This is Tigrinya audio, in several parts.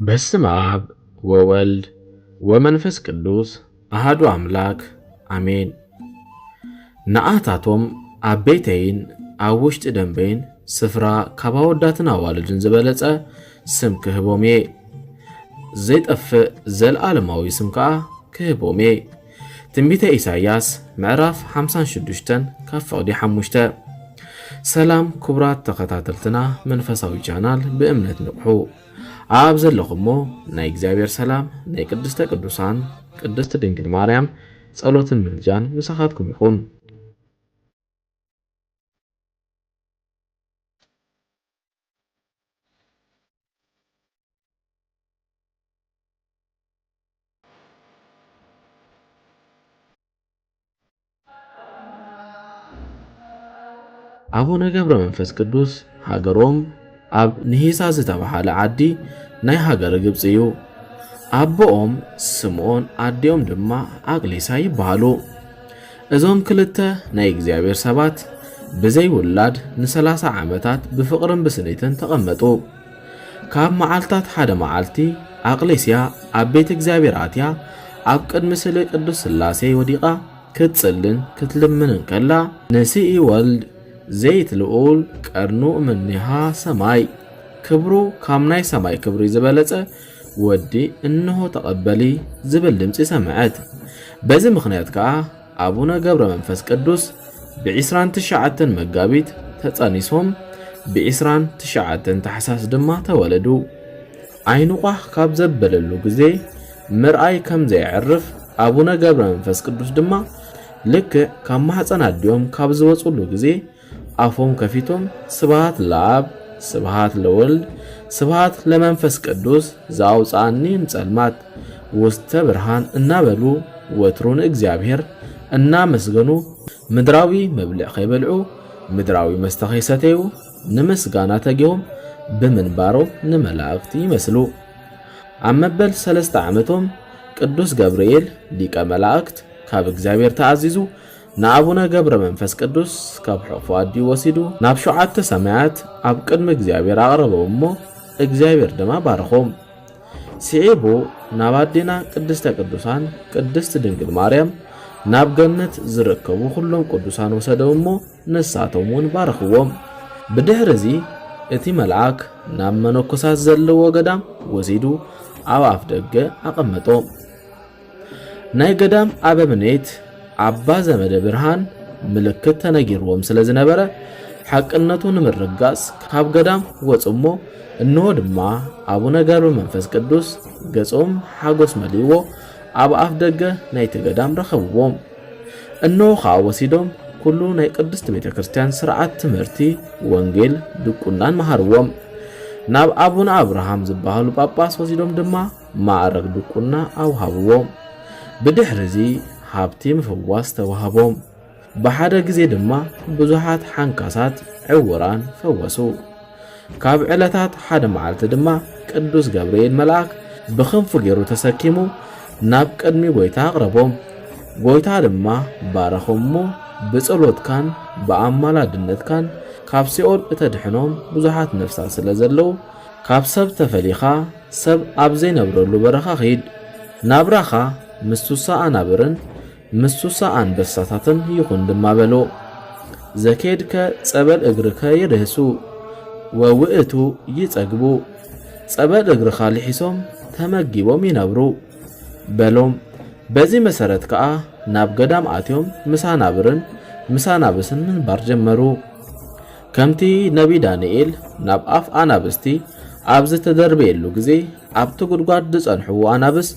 በስመ አብ ወወልድ ወመንፈስ ቅዱስ አሐዱ አምላክ አሜን። ንኣታቶም ኣብ ቤተይን ኣብ ውሽጢ ደንበይን ስፍራ ካብ ኣወዳትን ኣዋልድን ዝበለጸ ስም ክህቦም እየ። ዘይጠፍእ ዘለዓለማዊ ስም ከዓ ክህቦም እየ። ትንቢተ ኢሳይያስ ምዕራፍ 56 ካብ ፍቕዲ 5። ሰላም ክቡራት ተኸታተልትና መንፈሳዊ ቻናል ብእምነት ንቑሑ ኣብ ዘለኹሞ ናይ እግዚአብሔር ሰላም ናይ ቅድስተ ቅዱሳን ቅድስት ድንግል ማርያም ጸሎትን ምልጃን ምሳኻትኩም ይኹን። አቡነ ገብረ መንፈስ ቅዱስ ሃገሮም ኣብ ንሂሳ ዝተባሃለ ዓዲ ናይ ሃገረ ግብፂ እዩ። ኣቦኦም ስምዖን ኣዴኦም ድማ ኣቅሊሳ ይበሃሉ። እዞም ክልተ ናይ እግዚአብሔር ሰባት ብዘይ ውላድ ን30 ዓመታት ብፍቕርን ብስኒትን ተቐመጡ። ካብ መዓልታት ሓደ መዓልቲ ኣቅሊስያ ኣብ ቤተ እግዚአብሔር ኣትያ ኣብ ቅድሚ ስእሊ ቅዱስ ሥላሴ ወዲቓ ክትጽልን ክትልምንን ከላ ንስኢ ወልድ ዘይት ልዑል ቀርኑ እምኔሃ ሰማይ ክብሩ ካብ ናይ ሰማይ ክብሪ ዝበለጸ ወዲ እንሆ ተቐበሊ ዝብል ድምፂ ሰምዐት። በዚ ምኽንያት ከዓ ኣቡነ ገብረ መንፈስ ቅዱስ ብ29 መጋቢት ተጸኒሶም ብ29 ታሕሳስ ድማ ተወለዱ። ዓይኑቋህ ካብ ዘበለሉ ጊዜ ምርኣይ ከም ዘይዕርፍ ኣቡነ ገብረ መንፈስ ቅዱስ ድማ ልክዕ ካብ ማሕፀን ኣዲኦም ካብ ዝወጹሉ ጊዜ አፎም ከፊቶም ስብሃት ለአብ ስብሃት ለወልድ ስብሃት ለመንፈስ ቅዱስ ዘአውፃኒ ንጸልማት ውስተ ብርሃን እናበሉ ወትሩን እግዚአብሔር እናመስገኑ ምድራዊ መብልዕ ከይበልዑ ምድራዊ መስተ ከይሰተዩ ንምስጋና ተጊዮም ብምንባሮም ንመላእክቲ ይመስሉ። ኣብ መበል 3 ዓመቶም ቅዱስ ገብርኤል ሊቀ መላእክት ካብ እግዚአብሔር ተኣዚዙ ንአቡነ ገብረ መንፈስ ቅዱስ ካብ ሕቑፉ ኣዲኡ ወሲዱ ናብ 7 ሰማያት ኣብ ቅድሚ እግዚአብሔር ኣቕረቦም እሞ እግዚአብሔር ድማ ባረኾም። ስዒቡ ናብ ኣዴና ቅድስተ ቅዱሳን ቅድስት ድንግል ማርያም ናብ ገነት ዝርከቡ ኩሎም ቅዱሳን ወሰደው እሞ ንሳቶም እውን ባረኽዎም። ብድሕሪ እዚ እቲ መልአክ ናብ መነኮሳት ዘለዎ ገዳም ወሲዱ ኣብ ኣፍ ደገ ኣቐመጦም። ናይ ገዳም ኣበምኔት አባ ዘመደ ብርሃን ምልክት ተነጊርዎም ስለ ዝነበረ ሓቅነቱ ንምርጋጽ ካብ ገዳም ወጽሞ እንሆ ድማ አቡነ ገብረ መንፈስ ቅዱስ ገጾም ሓጎስ መሊዎ ኣብ ኣፍ ደገ ናይቲ ገዳም ረኸብዎም። እንሆ ከዓ ወሲዶም ኩሉ ናይ ቅድስት ቤተ ክርስቲያን ስርዓት ትምህርቲ ወንጌል ድቁናን መሃርዎም። ናብ አቡነ አብርሃም ዝበሃሉ ጳጳስ ወሲዶም ድማ ማዕረግ ድቁና ኣውሃብዎም። ብድሕሪ እዚ ሃብቲ ምፍዋስ ተዋሃቦም። ብሓደ ጊዜ ድማ ብዙሓት ሓንካሳት ዕውራን ፈወሱ። ካብ ዕለታት ሓደ መዓልቲ ድማ ቅዱስ ገብርኤል መልአክ ብክንፉ ገይሩ ተሰኪሙ ናብ ቅድሚ ጎይታ ኣቕረቦም። ጎይታ ድማ ባረኾሞ ብጸሎትካን ብኣማላድነትካን ካብ ሲኦል እተድሕኖም ብዙሓት ነፍሳት ስለ ዘለው ካብ ሰብ ተፈሊኻ ሰብ ኣብ ዘይነብረሉ በረኻ ኺድ። ናብራኻ ምስቱሳ ኣናብርን ምስቱሳ አንበሳታትን ይኹን ድማ በሎ። ዘኬድከ ጸበል እግርከ ይርህሱ ወውእቱ ይጸግቡ ጸበል እግርኻ ልሒሶም ተመጊቦም ይነብሩ በሎም። በዚ መሰረት ከዓ ናብ ገዳም ኣትዮም ምሳናብርን ምሳናብስን ምንባር ጀመሩ። ከምቲ ነቢ ዳንኤል ናብ ኣፍ ኣናብስቲ ኣብ ዝተደርበየሉ ጊዜ ኣብቲ ጉድጓድ ዝጸንሕዎ ኣናብስ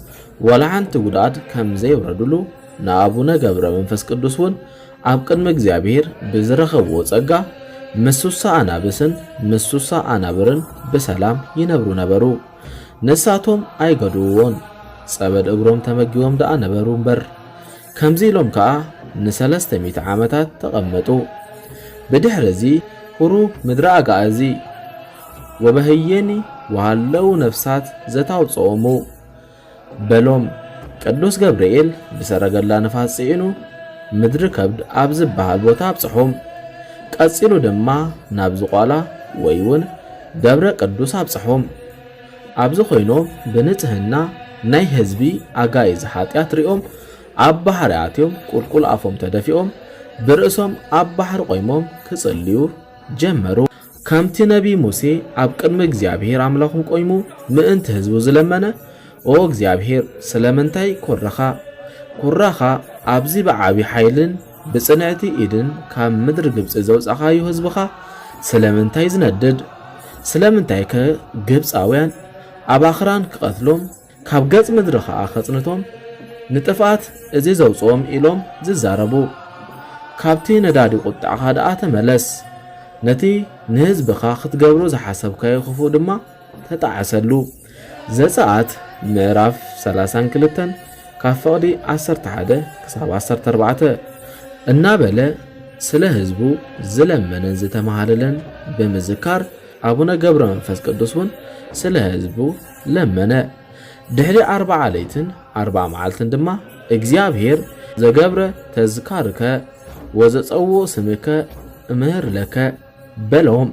ወላሓንቲ ጉድኣት ከም ዘይውረድሉ ንአቡነ ገብረ መንፈስ ቅዱስ እውን ኣብ ቅድሚ እግዚአብሔር ብዝረኸብዎ ጸጋ ምስሱሳ ኣናብስን ምስሱሳ ኣናብርን ብሰላም ይነብሩ ነበሩ። ንሳቶም ኣይገድውዎን ጸበል እግሮም ተመጊቦም ደኣ ነበሩ እምበር። ከምዚ ኢሎም ከዓ ን300 ዓመታት ተቐመጡ። ብድሕሪ እዚ ሁሩ ምድሪ ኣጋእዚ ወበህየኒ ወሃለው ነፍሳት ዘታውፅኦሙ በሎም። ቅዱስ ገብርኤል ብሰረገላ ነፋስ ጽዒኑ ምድሪ ከብድ ኣብ ዝበሃል ቦታ ኣብጽሖም። ቀጺሉ ድማ ናብ ዝቋላ ወይ እውን ደብረ ቅዱስ ኣብጽሖም። ኣብዚ ኮይኖም ብንጽህና ናይ ህዝቢ ኣጋይዝ ኃጢአት ሪኦም ኣብ ባሕሪ ኣትዮም ቁልቁል ኣፎም ተደፊኦም ብርእሶም ኣብ ባሕሪ ቆይሞም ክጽልዩ ጀመሩ። ከምቲ ነቢ ሙሴ ኣብ ቅድሚ እግዚአብሔር ኣምላኹም ቆይሙ ምእንቲ ህዝቡ ዝለመነ ኦ እግዚአብሔር ስለምንታይ ኩራኻ ኣብዚ ብዓቢ ኃይልን ብጽንዕቲ ኢድን ካብ ምድሪ ግብፂ ዘውፃኻዩ ህዝብኻ ስለምንታይ ዝነድድ? ስለምንታይ ከ ግብፃውያን ኣብ ኣኽራን ክቐትሎም ካብ ገጽ ምድሪ ኸዓ ኸጽንቶም ንጥፍኣት እዚ ዘውፅኦም ኢሎም ዝዛረቡ? ካብቲ ነዳዲ ቁጣዕኻ ደኣ ተመለስ፣ ነቲ ንህዝብኻ ክትገብሮ ዝሓሰብካዮ ክፉእ ድማ ተጣዓሰሉ። ዘፀአት ምዕራፍ 32 ካብ ፍቕዲ 11 ክሳብ 14 እናበለ ስለ ህዝቡ ዝለመነን ዝተመሃለለን ብምዝካር ኣቡነ ገብረ መንፈስ ቅዱስ እውን ስለ ህዝቡ ለመነ። ድሕሪ 40 ለይትን 40 መዓልትን ድማ እግዚአብሔር ዘገብረ ተዝካርከ ወዘፀውኦ ስምከ እምህር ለከ በሎም።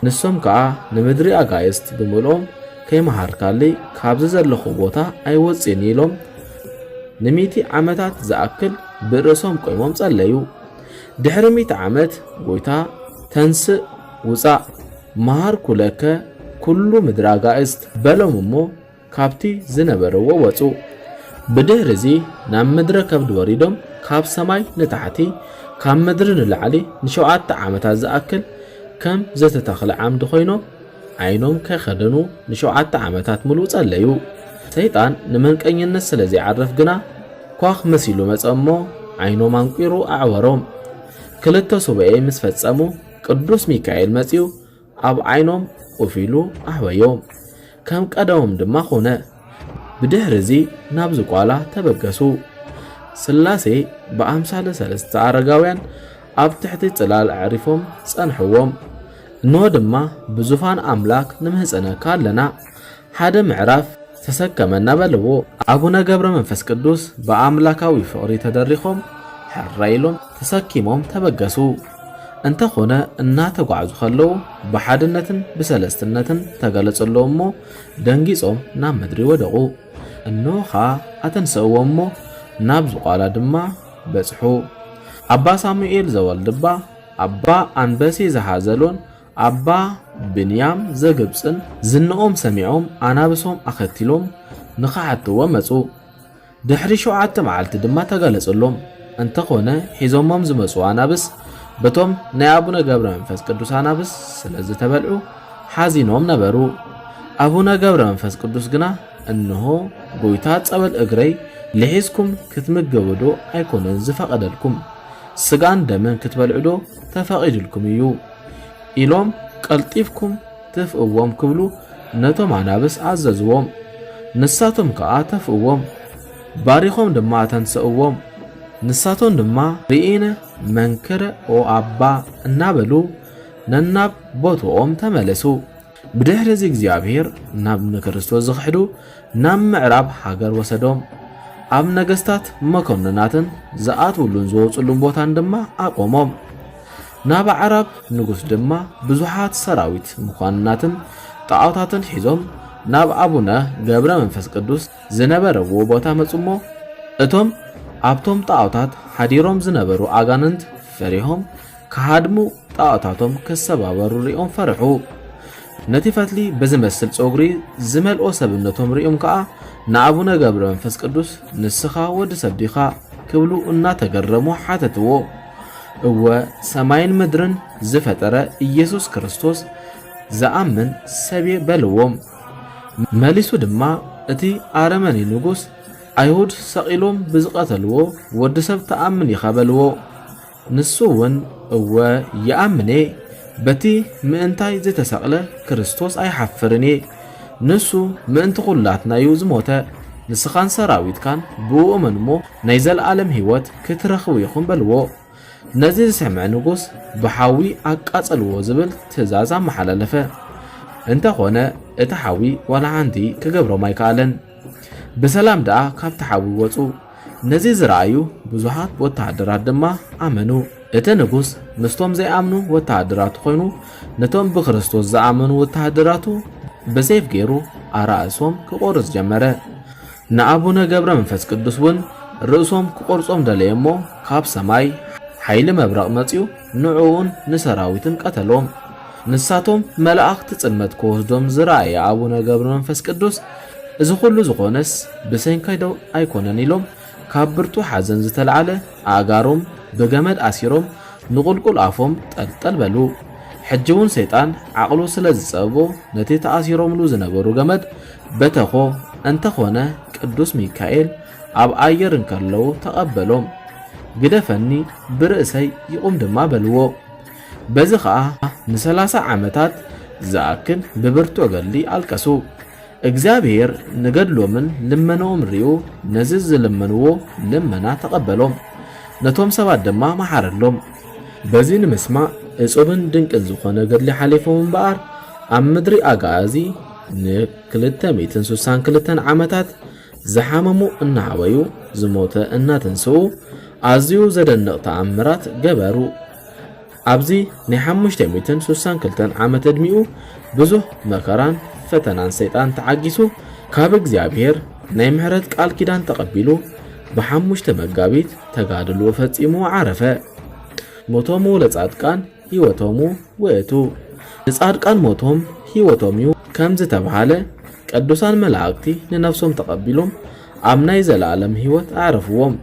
ንሶም ከዓ ንምድሪ ኣጋይስት ብምልኦም ከይመሃርካሊ ካብዚ ዘለኹ ቦታ ኣይወፅን ኢሎም ን100 ዓመታት ዝኣክል ብርእሶም ቆይሞም ጸለዩ። ድሕሪ 100 ዓመት ጎይታ ተንስእ ውፃእ መሃርኩ ለከ ኩሉ ምድሪ ኣጋይስት በሎም እሞ ካብቲ ዝነበረዎ ወፁ። ብድሕሪ እዚ ናብ ምድረ ከብዲ ወሪዶም ካብ ሰማይ ንታሕቲ ካብ ምድሪ ንላዕሊ ን7 ዓመታት ዝኣክል ከም ዘተተኽለ ዓምዲ ኮይኖም ዓይኖም ከይኸደኑ ን7 ዓመታት ሙሉእ ጸለዩ። ሰይጣን ንመንቀኝነት ስለ ዘይዓረፍ ግና ኳኽ መሲሉ መጸሞ ዓይኖም አንቂሩ ኣዕወሮም። 2 ሱባኤ ምስ ፈጸሙ ቅዱስ ሚካኤል መጺኡ ኣብ ዓይኖም ኦፊሉ ኣሕወዮም። ከም ቀደሞም ድማ ኾነ። ብድሕሪ እዚ ናብ ዝቋላ ተበገሱ። ስላሴ ብኣምሳለ 3 ኣረጋውያን ኣብ ትሕቲ ጽላል ኣዕሪፎም ጸንሕዎም። እንሆ ድማ ብዙፋን ኣምላክ ንምህፀነካ ኣለና ሓደ ምዕራፍ ተሰከመና በልዎ። ኣቡነ ገብረ መንፈስ ቅዱስ ብኣምላካዊ ፍቕሪ ተደሪኾም ሕራኢሎም ተሰኪሞም ተበገሱ። እንተኾነ እናተጓዕዙ ከለዉ ብሓድነትን ብሰለስትነትን ተገለጸሎም እሞ ደንጊጾም ናብ ምድሪ ወደቑ። እንሆኻ ኣተንስእዎም እሞ ናብ ዝቋላ ድማ በጽሑ። ኣባ ሳሙኤል ዘወልድባ ኣባ አንበሲ ዘሓዘሎን ኣባ ብንያም ዘግብፅን ዝንኦም ሰሚዖም ኣናብሶም ኣኸቲሎም ንኸሓትዎም መጹ። ድሕሪ 7 መዓልቲ ድማ ተገለጸሎም። እንተኾነ ሒዞሞም ዝመጹ ኣናብስ በቶም ናይ ኣቡነ ገብረ መንፈስ ቅዱስ ኣናብስ ስለ ዝተበልዑ ሓዚኖም ነበሩ። ኣቡነ ገብረ መንፈስ ቅዱስ ግና እንሆ ጎይታ ጸበል እግረይ ልሒዝኩም ክትምገቡዶ ኣይኮነን ዝፈቐደልኩም ስጋን ደምን ክትበልዑዶ ተፈቒድልኩም እዩ ኢሎም ቀልጢፍኩም ትፍእዎም ክብሉ ነቶም ኣናብስ ኣዘዝዎም። ንሳቶም ከዓ ተፍእዎም ባሪኾም ድማ ተንስእዎም። ንሳቶም ድማ ርኢነ መንክረ ኦ ኣባ እናበሉ ነናብ ቦትኦም ተመለሱ። ብድሕሪ እዚ እግዚአብሔር ናብ ንክርስቶስ ዝኽሕዱ ናብ ምዕራብ ሃገር ወሰዶም። ኣብ ነገስታት መኮንናትን ዝኣትውሉን ዝወፅሉን ቦታን ድማ ኣቆሞም። ናብ ዓረብ ንጉስ ድማ ብዙሓት ሰራዊት መኳንናትን ጣዖታትን ሒዞም ናብ ኣቡነ ገብረ መንፈስ ቅዱስ ዝነበረዎ ቦታ መጹሞ። እቶም ኣብቶም ጣዖታት ሓዲሮም ዝነበሩ ኣጋንንት ፈሪሆም ካሃድሙ ጣዖታቶም ከሰባበሩ ሪኦም ፈርሑ። ነቲ ፈትሊ ብዝመስል ጸጉሪ ዝመልኦ ሰብነቶም ሪኦም ከዓ ንኣቡነ ገብረ መንፈስ ቅዱስ ንስኻ ወዲ ሰብ ዲኻ ክብሉ እናተገረሙ ሓተትዎ። እወ ሰማይን ምድርን ዝፈጠረ ኢየሱስ ክርስቶስ ዝኣምን ሰብየ በልዎም። መሊሱ ድማ እቲ ኣረመኒ ንጉስ ኣይሁድ ሰቂሎም ብዝቐተልዎ ወዲ ሰብ ተኣምን ኢኻ በልዎ። ንሱ እውን እወ ይኣምነ በቲ ምእንታይ ዝተሰቕለ ክርስቶስ ኣይሓፍርን እየ ንሱ ምእንቲ ኩላትናዩ ዝሞተ ንስኻን ሰራዊትካን ብኡእመን እሞ ናይ ዘለዓለም ህይወት ክትረኽቡ ኢኹም በልዎ። ነዚ ዝሰምዐ ንጉስ ብሓዊ ኣቃጸልዎ ዝብል ትእዛዝ ኣመሓላለፈ። እንተኾነ እቲ ሓዊ ዋላ ሓንቲ ክገብሮም ኣይከኣለን። ብሰላም ደኣ ካብቲ ሓዊ ወፁ። ነዚ ዝረኣዩ ብዙሓት ወታሃደራት ድማ ኣመኑ። እቲ ንጉስ ምስቶም ዘይኣምኑ ወታሃደራቱ ኮይኑ ነቶም ብክርስቶስ ዝኣመኑ ወታሃደራቱ በሰይፍ ገይሩ ኣራእሶም ክቆርጽ ጀመረ። ንኣቡነ ገብረ መንፈስ ቅዱስ ውን ርእሶም ክቆርጾም ደለየሞ ካብ ሰማይ ሓይሊ መብረቕ መጺኡ ንዕኡን ንሰራዊትን ቀተሎም። ንሳቶም መላእኽቲ ጽልመት ክወስዶም ዝረኣየ ኣቡነ ገብረ መንፈስ ቅዱስ እዚ ኩሉ ዝኾነስ ብሰንካይ ደው ኣይኮነን ኢሎም ካብ ብርቱ ሓዘን ዝተልዓለ ኣእጋሮም ብገመድ ኣሲሮም ንቁልቁል ኣፎም ጠልጠል በሉ። ሕጂ እውን ሰይጣን ዓቕሉ ስለ ዝጸብቦ ነቲ ተኣሲሮምሉ ዝነበሩ ገመድ በተኾ እንተኾነ ቅዱስ ሚካኤል ኣብ ኣየር እንከለዉ ተቐበሎም። ግደፈኒ ብርእሰይ ይቁም ድማ በልዎ። በዚ ኸዓ ን30 ዓመታት ዝኣክል ብብርቱዕ ገድሊ ኣልቀሱ። እግዚአብሔር ንገድሎምን ልመኖም ርኡ ነዚ ዝለመንዎ ልመና ተቐበሎም። ነቶም ሰባት ድማ መሓረሎም። በዚ ንምስማዕ እጹብን ድንቅን ዝኾነ ገድሊ ሓሊፎም እምበኣር ኣብ ምድሪ ኣጋዚ ን262 ዓመታት ዝሓመሙ እናሃበዩ ዝሞተ እናተንስኡ ኣዝዩ ዘደንቕ ተኣምራት ገበሩ። ኣብዚ ናይ 562 ዓመት ዕድሚኡ ብዙሕ መከራን ፈተናን ሰይጣን ተዓጊሱ ካብ እግዚአብሔር ናይ ምሕረት ቃል ኪዳን ተቐቢሉ ብ5 መጋቢት ተጋድሎ ፈጺሙ ዓረፈ። ሞቶሙ ለጻድቃን ሕይወቶሙ ውእቱ። ንጻድቃን ሞቶም ሕይወቶም እዩ ከም ዝተባሃለ ቅዱሳን መላእክቲ ንነፍሶም ተቐቢሎም ኣብ ናይ ዘለዓለም ሕይወት ኣዕረፍዎም።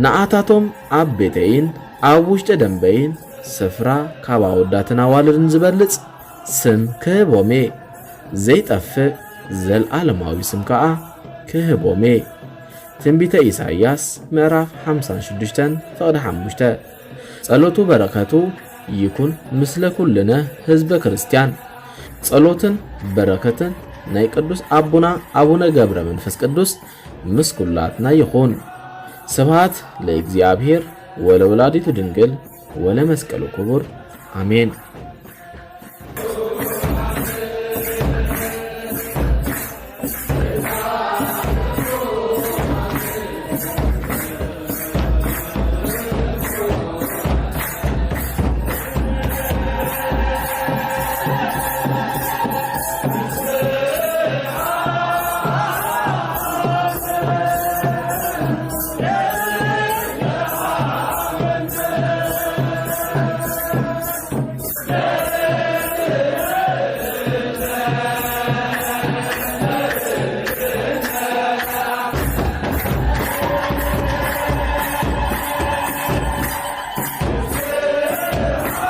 ንኣታቶም ኣብ ቤተይን ኣብ ውሽጢ ደንበይን ስፍራ ካብ ኣወዳትን ኣዋልድን ዝበልጽ ስም ክህቦሜ ዘይጠፍእ ዘለዓለማዊ ስም ከዓ ክህቦሜ። ትንቢተ ኢሳይያስ ምዕራፍ 56:5 ጸሎቱ በረከቱ ይኩን ምስለ ኩልነ ህዝበ ክርስቲያን። ጸሎትን በረከትን ናይ ቅዱስ አቡና አቡነ ገብረ መንፈስ ቅዱስ ምስ ኩላትና ይኹን። ስብሐት ለእግዚአብሔር ወለወላዲቱ ድንግል ወለመስቀሉ ክቡር አሜን።